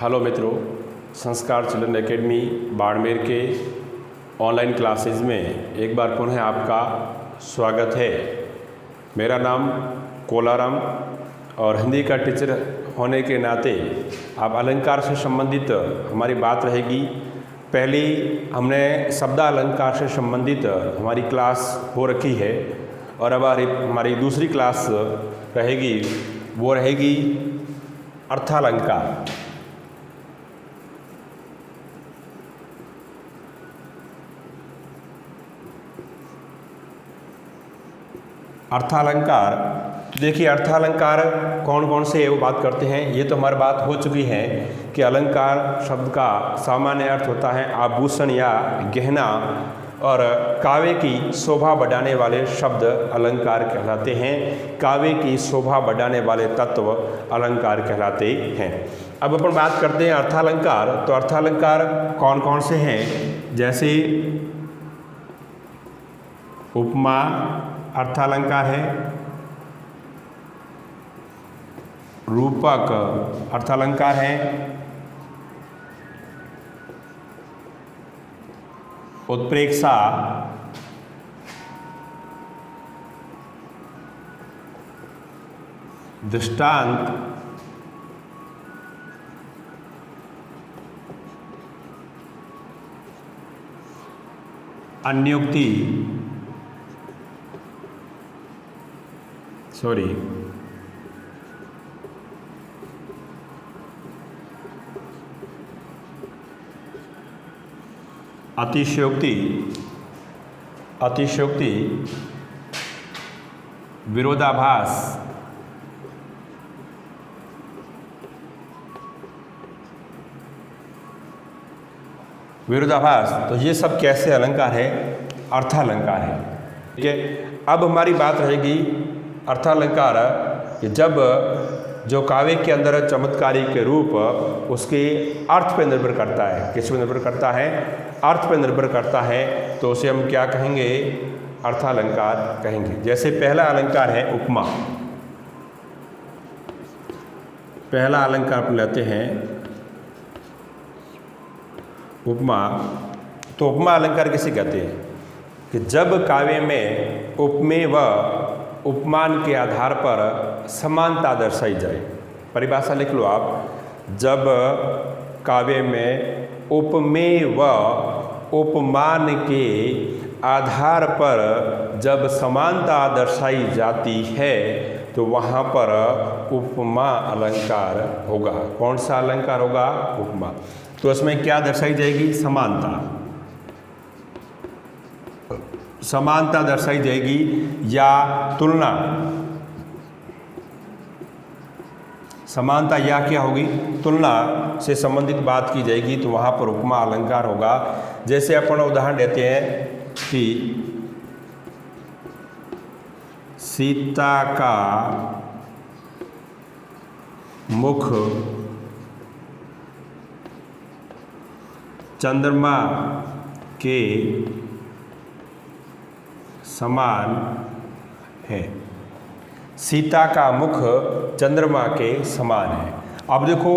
Hello मित्रों, संस्कार children academy Barmer के ऑनलाइन क्लासेस में एक बार पुनः आपका स्वागत है। मेरा नाम कोलाराम और हिंदी का टीचर होने के नाते अब अलंकार से संबंधित हमारी बात रहेगी। पहली हमने शब्दालंकार से संबंधित हमारी क्लास हो रखी है और अब हमारी दूसरी क्लास रहेगी, वो रहेगी अर्थालंकार। अर्थालंकार, देखिए अर्थालंकार कौन कौन से वो बात करते हैं। ये तो हमारी बात हो चुकी है कि अलंकार शब्द का सामान्य अर्थ होता है आभूषण या गहना, और काव्य की शोभा बढ़ाने वाले शब्द अलंकार कहलाते हैं। काव्य की शोभा बढ़ाने वाले तत्व अलंकार कहलाते हैं। अब अपन बात करते हैं अर्थालंकार। तो अर्थालंकार कौन कौन से हैं, जैसे उपमा अर्थालंकार है, रूपक अर्थालंकार है, उत्प्रेक्षा, दृष्टांत, अन्योक्ति, अतिशयोक्ति, विरोधाभास, तो ये सब कैसे अलंकार है? अर्थालंकार है। ठीक है, अब हमारी बात रहेगी अर्थालंकार कि जब जो काव्य के अंदर चमत्कारी के रूप उसके अर्थ पर निर्भर करता है। किस पर निर्भर करता है? अर्थ पर निर्भर करता है, तो उसे हम क्या कहेंगे? अर्थालंकार कहेंगे। जैसे पहला अलंकार है उपमा। पहला अलंकार अपन लेते हैं उपमा। तो उपमा अलंकार किसे कहते हैं? कि जब काव्य में उपमेय व उपमान के आधार पर समानता दर्शाई जाए। परिभाषा लिख लो आप। जब काव्य में उपमेय व उपमान के आधार पर जब समानता दर्शाई जाती है तो वहाँ पर उपमा अलंकार होगा। कौन सा अलंकार होगा? उपमा। तो इसमें क्या दर्शाई जाएगी? समानता दर्शाई जाएगी या तुलना। समानता या क्या होगी? तुलना से संबंधित बात की जाएगी, तो वहाँ पर उपमा अलंकार होगा। जैसे अपन उदाहरण देते हैं कि सीता का मुख चंद्रमा के समान है। सीता का मुख चंद्रमा के समान है। अब देखो,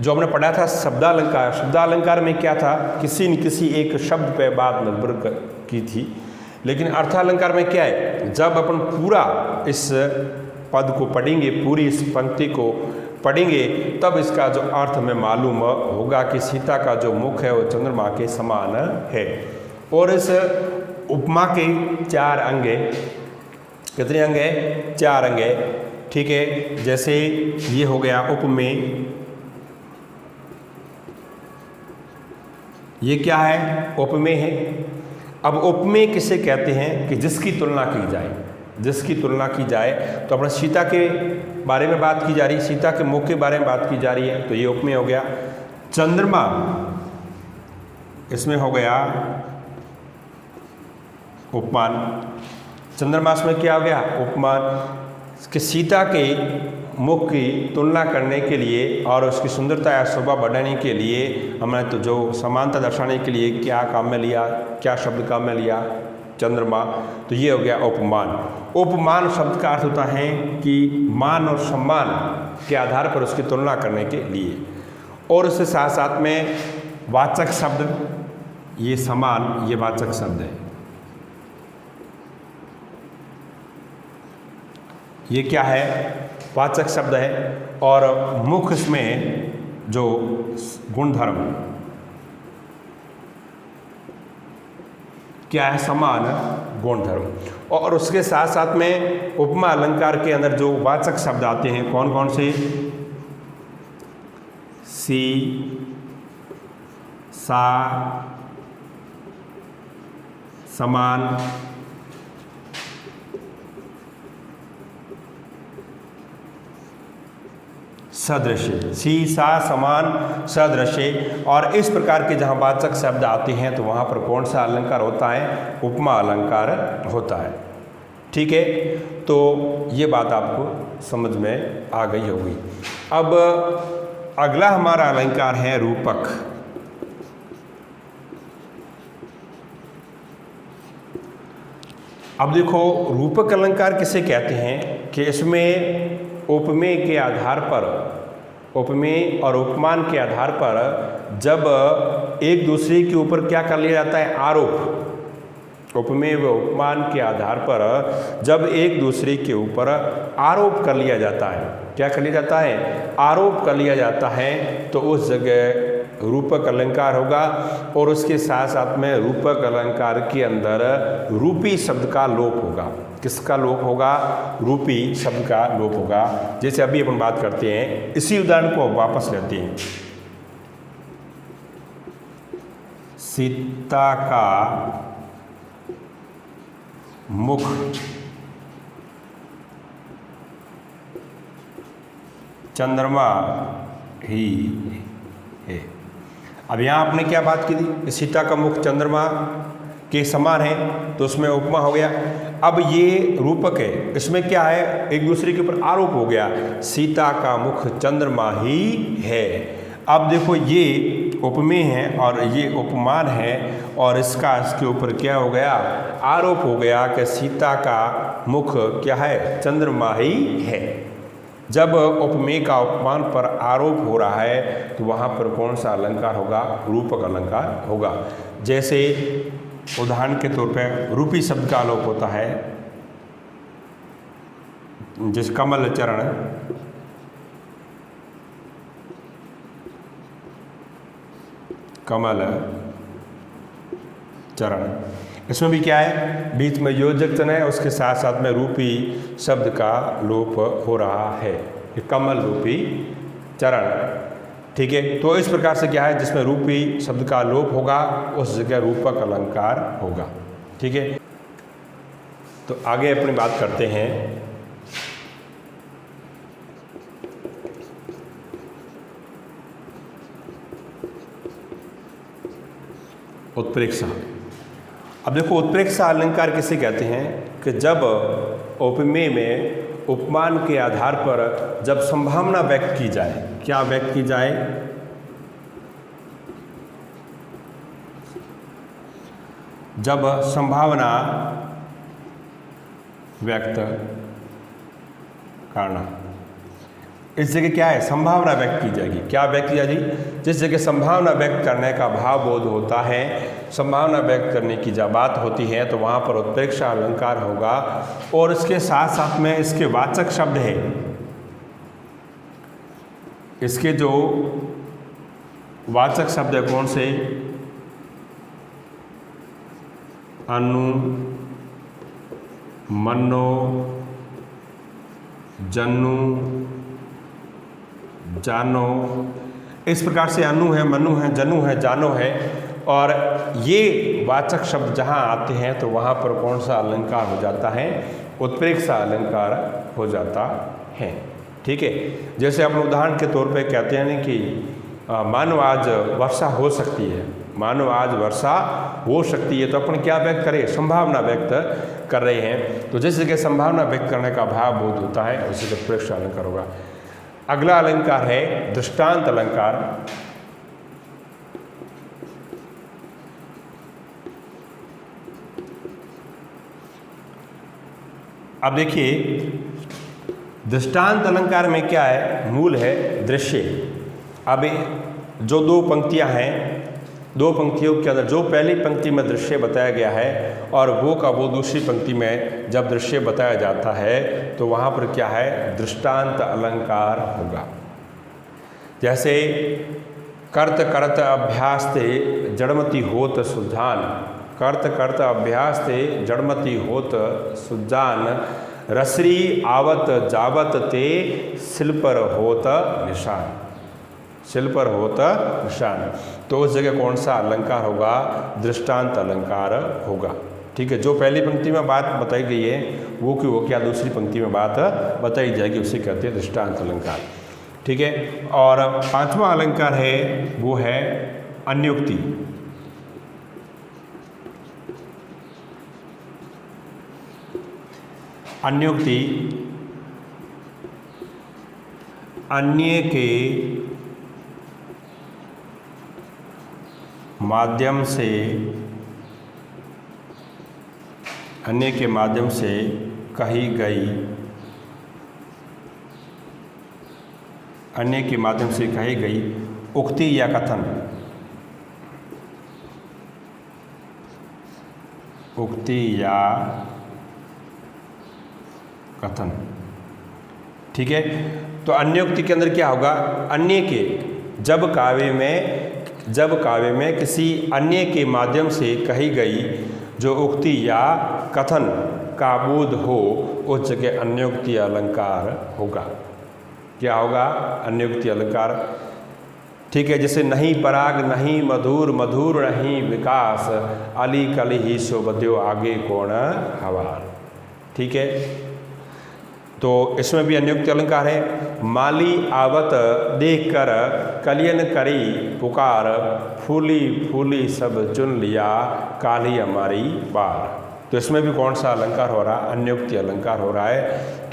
जो हमने पढ़ा था शब्दालंकार, शब्दालंकार में क्या था? किसी न किसी एक शब्द पे बात निर्भर की थी। लेकिन अर्थालंकार में क्या है? जब अपन पूरा इस पद को पढ़ेंगे, पूरी इस पंक्ति को पढ़ेंगे, तब इसका जो अर्थ हमें मालूम होगा कि सीता का जो मुख है वो चंद्रमा के समान है। और इस उपमा के 4 अंग हैं। कितने अंग हैं? 4 अंग हैं। ठीक है, जैसे ये हो गया उपमेय। ये क्या है? उपमेय है। अब उपमेय किसे कहते हैं? कि जिसकी तुलना की जाए। जिसकी तुलना की जाए, तो अपने सीता के बारे में बात की जा रही है, सीता के मुख के बारे में बात की जा रही है, तो ये उपमेय हो गया। चंद्रमा, इसमें हो गया उपमान। चंद्रमास में क्या हो गया? उपमान। कि सीता के मुख की तुलना करने के लिए और उसकी सुंदरता या शोभा बढ़ाने के लिए हमने तो जो समानता दर्शाने के लिए क्या काम में लिया, क्या शब्द काम में लिया? चंद्रमा। तो ये हो गया उपमान। उपमान शब्द का अर्थ होता है कि मान और सम्मान के आधार पर उसकी तुलना करने के लिए। और उसके साथ साथ में वाचक शब्द, ये समान, ये वाचक शब्द है। ये क्या है? वाचक शब्द है। और मुख इसमें जो गुणधर्म क्या है? समान गुणधर्म। और उसके साथ साथ में उपमा अलंकार के अंदर जो वाचक शब्द आते हैं कौन कौन से? सी, सा, समान, सदृश, सी, सा, समान, सदृश। और इस प्रकार के जहाँ वाचक शब्द आते हैं तो वहाँ पर कौन सा अलंकार होता है? उपमा अलंकार होता है। ठीक है, तो ये बात आपको समझ में आ गई होगी। अब अगला हमारा अलंकार है रूपक। अब देखो, रूपक अलंकार किसे कहते हैं कि इसमें उपमेय के आधार पर, उपमेय और उपमान के आधार पर जब एक दूसरे के ऊपर क्या कर लिया जाता है? आरोप। उपमेय व उपमान के आधार पर जब एक दूसरे के ऊपर आरोप कर लिया जाता है, क्या कर लिया जाता है? आरोप कर लिया जाता है, तो उस जगह रूपक अलंकार होगा। और उसके साथ साथ में रूपक अलंकार के अंदर रूपी शब्द का लोप होगा। किसका लोप होगा? रूपी शब्द का लोप होगा। जैसे अभी अपन बात करते हैं, इसी उदाहरण को वापस लेते हैं। सीता का मुख चंद्रमा ही है। अब यहाँ आपने क्या बात की थी? सीता का मुख चंद्रमा के समान है, तो उसमें उपमा हो गया। अब ये रूपक है, इसमें क्या है? एक दूसरे के ऊपर आरोप हो गया, सीता का मुख चंद्रमा ही है। अब देखो, ये उपमेय है और ये उपमान है, और इसके ऊपर क्या हो गया? आरोप हो गया कि सीता का मुख क्या है? चंद्रमा ही है। जब उपमेय का उपमान पर आरोप हो रहा है तो वहाँ पर कौन सा अलंकार होगा? रूपक अलंकार होगा। जैसे उदाहरण के तौर पर रूपी शब्द का आलोप होता है, जैसे कमल चरण, कमल चरण, इसमें भी क्या है? बीच में योजक चिन्ह है, उसके साथ साथ में रूपी शब्द का लोप हो रहा है, ये कमल रूपी चरण। ठीक है, तो इस प्रकार से क्या है? जिसमें रूपी शब्द का लोप होगा उस जगह रूपक अलंकार होगा। ठीक है, तो आगे अपनी बात करते हैं। उत्प्रेक्षा। अब देखो, उत्प्रेक्षा अलंकार किसे कहते हैं? कि जब उपमेय में उपमान के आधार पर जब संभावना व्यक्त की जाए, क्या व्यक्त की जाए? जब संभावना व्यक्त करना, इस जगह क्या है? संभावना व्यक्त की जाएगी। क्या व्यक्त की जाएगी? जिस जगह संभावना व्यक्त करने का भाव बोध होता है, संभावना व्यक्त करने की जब बात होती है, तो वहाँ पर उत्प्रेक्षा अलंकार होगा। और इसके साथ साथ में इसके वाचक शब्द है, इसके जो वाचक शब्द है कौन से? अनु, मनो, जन्नु, जानो। इस प्रकार से अनु है, मनु है, जनु है, जानो है। और ये वाचक शब्द जहाँ आते हैं तो वहाँ पर कौन सा अलंकार हो जाता है? उत्प्रेक्षा अलंकार हो जाता है। ठीक है, जैसे अपन उदाहरण के तौर पे कहते हैं ना कि मानो आज वर्षा हो सकती है, मानो आज वर्षा हो सकती है, तो अपन क्या व्यक्त करें? संभावना व्यक्त कर रहे हैं। तो जिस जगह संभावना व्यक्त करने का भाव बोध होता है उसी का उत्प्रेक्षा अलंकार होगा। अगला अलंकार है दृष्टांत अलंकार। अब देखिए, दृष्टांत अलंकार में क्या है? मूल है दृश्य। अब जो दो पंक्तियां हैं, दो पंक्तियों के अंदर जो पहली पंक्ति में दृश्य बताया गया है और वो का वो दूसरी पंक्ति में जब दृश्य बताया जाता है तो वहाँ पर क्या है, दृष्टांत अलंकार होगा। जैसे कर्त कर्त अभ्यास ते जड़मति होत सुजान, कर्त कर्त अभ्यास ते जड़मति होत सुजान, रसरी आवत जावत ते शिल्पर होत निशान, शिल्पर होता निशान। तो उस जगह कौन सा अलंकार होगा, दृष्टांत अलंकार होगा। ठीक है, जो पहली पंक्ति में बात बताई गई है वो की वो क्या दूसरी पंक्ति में बात बताई जाएगी, उसे कहते हैं दृष्टांत अलंकार। ठीक है, और पांचवा अलंकार है वो है अन्योक्ति। अन्योक्ति अन्य के माध्यम से, अन्य के माध्यम से कही गई, अन्य के माध्यम से कही गई उक्ति या कथन, उक्ति या कथन। ठीक है, तो अन्योक्ति के अंदर क्या होगा, अन्य के, जब काव्य में किसी अन्य के माध्यम से कही गई जो उक्ति या कथन का बोध हो उस जगह अन्योक्ति अलंकार होगा। क्या होगा, अन्योक्ति अलंकार। ठीक है, जैसे नहीं पराग नहीं मधुर, मधुर नहीं विकास, अली कली ही शोभद्यो आगे कौन हवार। ठीक है, तो इसमें भी अन्योक्ति अलंकार है। माली आवत देख कर कलियन करी पुकार, फूली फूली सब चुन लिया काली हमारी बार। तो इसमें भी कौन सा अलंकार हो रहा है, अन्योक्ति अलंकार हो रहा है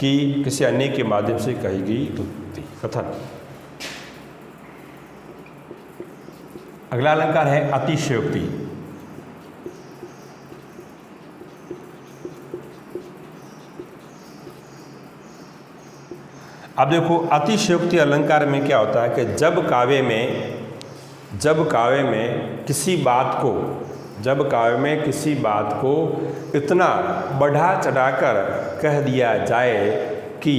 कि किसी अन्य के माध्यम से कही गई उक्ति कथन। अगला अलंकार है अतिशयोक्ति। अब देखो अतिशयोक्ति अलंकार में क्या होता है कि जब काव्य में किसी बात को इतना बढ़ा चढ़ाकर कह दिया जाए कि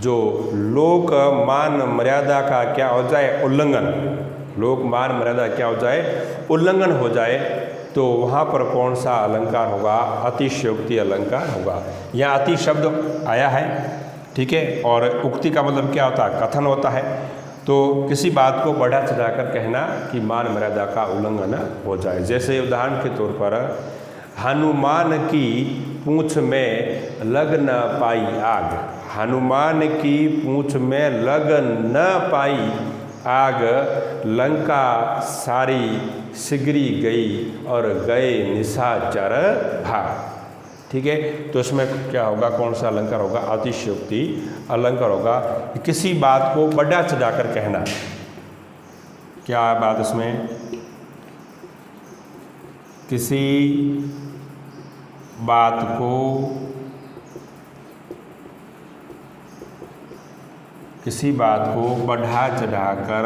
जो लोक मान मर्यादा का क्या हो जाए, उल्लंघन, लोक मान मर्यादा क्या हो जाए, उल्लंघन हो जाए, तो वहाँ पर कौन सा अलंकार होगा, अतिशयोक्ति अलंकार होगा। यहाँ अति शब्द आया है। ठीक है, और उक्ति का मतलब क्या होता है, कथन होता है। तो किसी बात को बढ़ा चढ़ाकर कहना कि मान मर्यादा का उल्लंघन हो जाए। जैसे उदाहरण के तौर पर हनुमान की पूंछ में लग न पाई आग, हनुमान की पूंछ में लग न पाई आग, लंका सारी सिगरी गई और गए निशाचर भाग। ठीक है, तो इसमें क्या होगा, कौन सा अलंकार होगा, अतिशयोक्ति अलंकार होगा। किसी बात को बढ़ा चढ़ाकर कहना, क्या बात इसमें, किसी बात को बढ़ा चढ़ाकर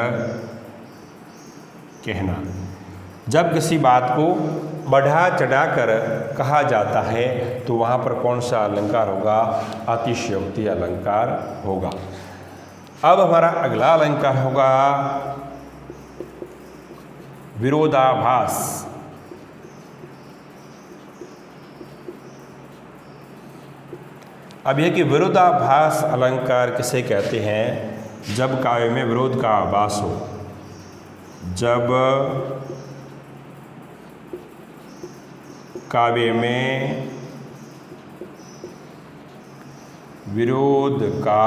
कहना। जब किसी बात को बढ़ा चढ़ाकर कहा जाता है तो वहाँ पर कौन सा अलंकार होगा, अतिशयोक्ति अलंकार होगा। अब हमारा अगला अलंकार होगा विरोधाभास। अब यह कि विरोधाभास अलंकार किसे कहते हैं, जब काव्य में विरोध का आभास हो, जब काव्य में विरोध का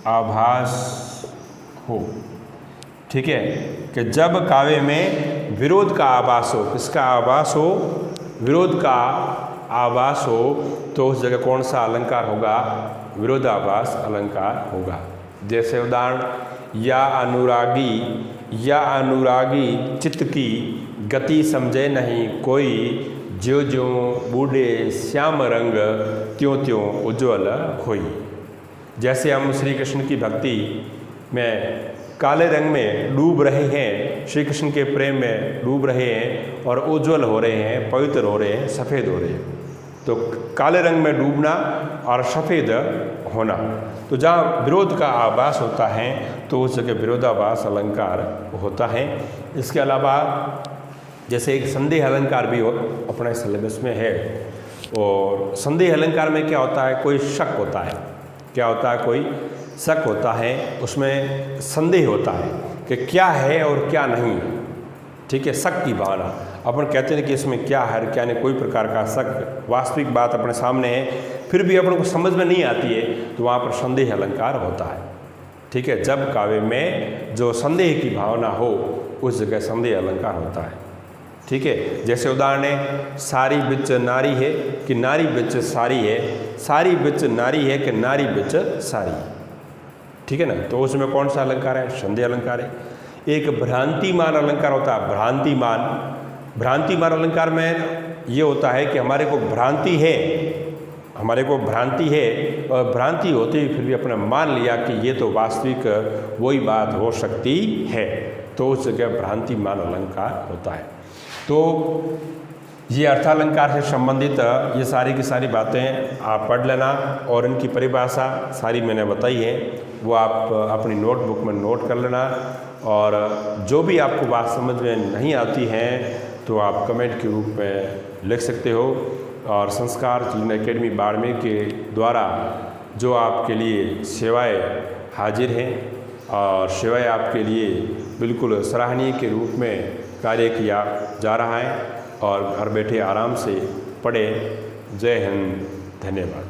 आभास हो। ठीक है, कि जब काव्य में विरोध का आभास हो, किसका आभास हो, विरोध का आभास हो, तो उस जगह कौन सा अलंकार होगा, विरोधाभास अलंकार होगा। जैसे उदाहरण, या अनुरागी चित्त की गति समझे नहीं कोई, ज्यों ज्यों बूढ़े श्याम रंग त्यों त्यों उज्ज्वल खोई। जैसे हम श्री कृष्ण की भक्ति में काले रंग में डूब रहे हैं, श्री कृष्ण के प्रेम में डूब रहे हैं और उज्जवल हो रहे हैं, पवित्र हो रहे हैं, सफ़ेद हो रहे हैं। तो काले रंग में डूबना और सफ़ेद होना, तो जहाँ विरोध का आभास होता है तो उस जगह विरोधाभास अलंकार होता है। इसके अलावा जैसे एक संदेह अलंकार भी अपने सिलेबस में है, और संदेह अलंकार में क्या होता है, कोई शक होता है, क्या होता है, कोई शक होता है, उसमें संदेह होता है कि क्या है और क्या नहीं, ठीक है, शक की भावना। अपन कहते हैं कि इसमें क्या है क्या नहीं, कोई प्रकार का शक, वास्तविक बात अपने सामने है फिर भी अपन को समझ में नहीं आती है, तो वहाँ पर संदेह अलंकार होता है, ठीक है। जब काव्य में जो संदेह की भावना हो उस जगह संदेह अलंकार होता है, ठीक है। जैसे उदाहरण है, सारी बिच नारी है कि नारी बिच सारी है, सारी बिच नारी है कि नारी बिच सारी है, ठीक है ना। तो उसमें कौन सा अलंकार है, संदेह अलंकार है। एक भ्रांतिमान अलंकार होता है, भ्रांतिमान अलंकार में ये होता है कि हमारे को भ्रांति है, हमारे को भ्रांति है और भ्रांति होते ही फिर भी अपने मान लिया कि ये तो वास्तविक वही बात हो सकती है, तो उस जगह भ्रांतिमान अलंकार होता है। तो ये अर्थालंकार से संबंधित ये सारी की सारी बातें आप पढ़ लेना, और इनकी परिभाषा सारी मैंने बताई है वो आप अपनी नोटबुक में नोट कर लेना, और जो भी आपको बात समझ में नहीं आती है तो आप कमेंट के रूप में लिख सकते हो। और संस्कार चिल्ड्रन एकेडमी बाड़मेर के द्वारा जो आपके लिए सेवाएं हाजिर हैं और सेवाएं आपके लिए बिल्कुल सराहनीय के रूप में कार्य किया जा रहा है, और घर बैठे आराम से पढ़ें। जय हिंद, धन्यवाद।